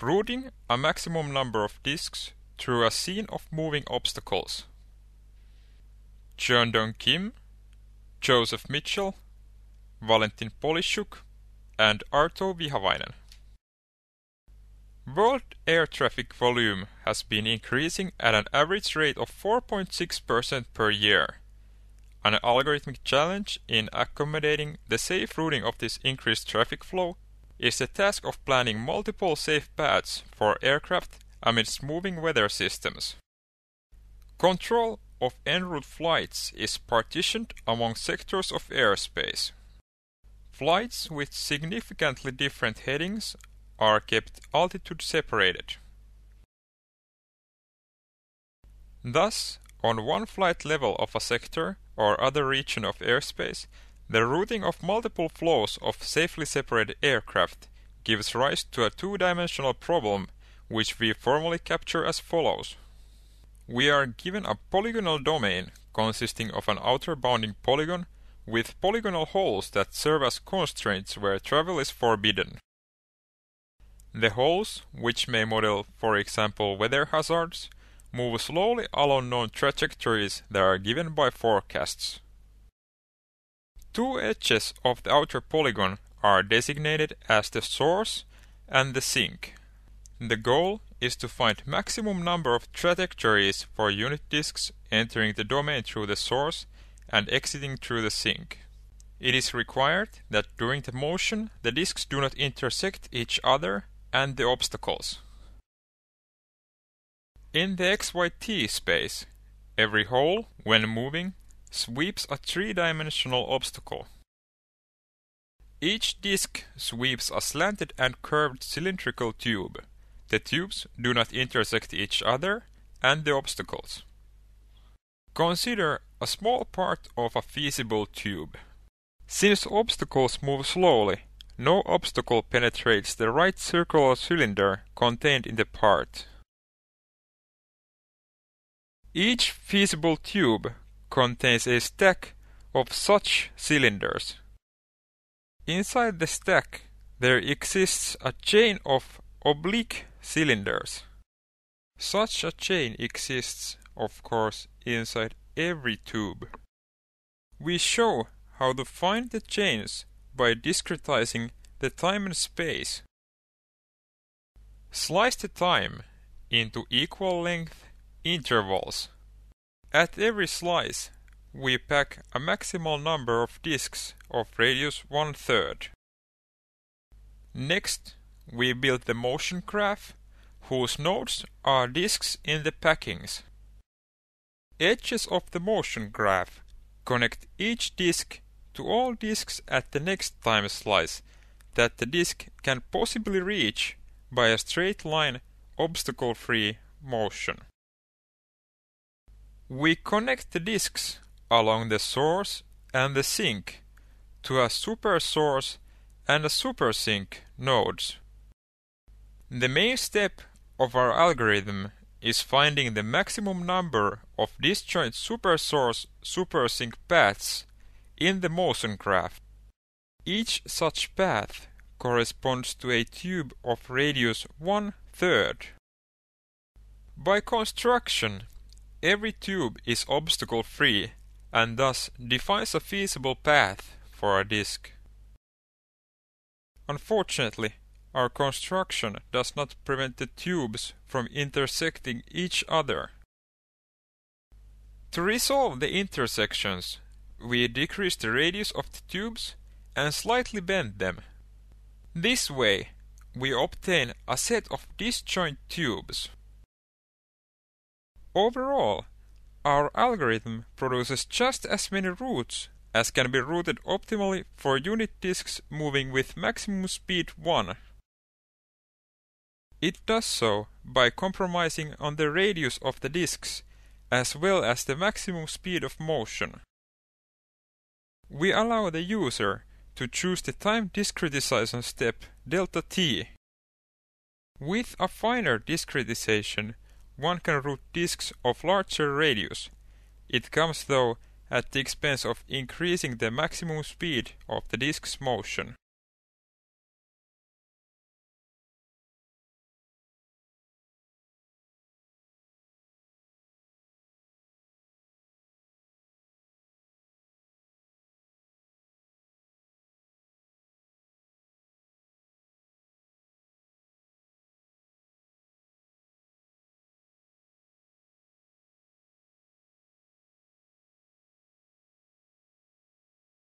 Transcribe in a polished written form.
routing a maximum number of disks through a scene of moving obstacles. Jeon-Dong Kim, Joseph Mitchell, Valentin Polishchuk, and Arto Vihavainen. World air traffic volume has been increasing at an average rate of 4.6% per year. An algorithmic challenge in accommodating the safe routing of this increased traffic flow is the task of planning multiple safe paths for aircraft amidst moving weather systems. Control of en route flights is partitioned among sectors of airspace. Flights with significantly different headings are kept altitude separated. Thus, on one flight level of a sector or other region of airspace, the routing of multiple flows of safely separated aircraft gives rise to a two-dimensional problem which we formally capture as follows. We are given a polygonal domain consisting of an outer bounding polygon with polygonal holes that serve as constraints where travel is forbidden. The holes, which may model, for example, weather hazards, move slowly along known trajectories that are given by forecasts. Two edges of the outer polygon are designated as the source and the sink. The goal is to find maximum number of trajectories for unit disks entering the domain through the source and exiting through the sink. It is required that during the motion the disks do not intersect each other and the obstacles. In the XYT space, every hole, when moving, sweeps a three-dimensional obstacle. Each disk sweeps a slanted and curved cylindrical tube. The tubes do not intersect each other and the obstacles. Consider a small part of a feasible tube. Since obstacles move slowly, no obstacle penetrates the right circular cylinder contained in the part. Each feasible tube contains a stack of such cylinders. Inside the stack there exists a chain of oblique cylinders. Such a chain exists, of course, inside every tube. We show how to find the chains by discretizing the time and space. Slice the time into equal length intervals. At every slice, we pack a maximal number of disks of radius 1/3. Next, we build the motion graph, whose nodes are disks in the packings. Edges of the motion graph connect each disk to all disks at the next time slice that the disk can possibly reach by a straight line obstacle-free motion. We connect the disks along the source and the sink to a super source and a super sink nodes. The main step of our algorithm is finding the maximum number of disjoint super source super sink paths in the motion graph. Each such path corresponds to a tube of radius 1/3. By construction, every tube is obstacle-free and thus defines a feasible path for a disk. Unfortunately, our construction does not prevent the tubes from intersecting each other. To resolve the intersections, we decrease the radius of the tubes and slightly bend them. This way, we obtain a set of disjoint tubes. Overall, our algorithm produces just as many routes as can be routed optimally for unit disks moving with maximum speed 1. It does so by compromising on the radius of the disks as well as the maximum speed of motion. We allow the user to choose the time discretization step delta t. With a finer discretization, one can route disks of larger radius. It comes though at the expense of increasing the maximum speed of the disk's motion.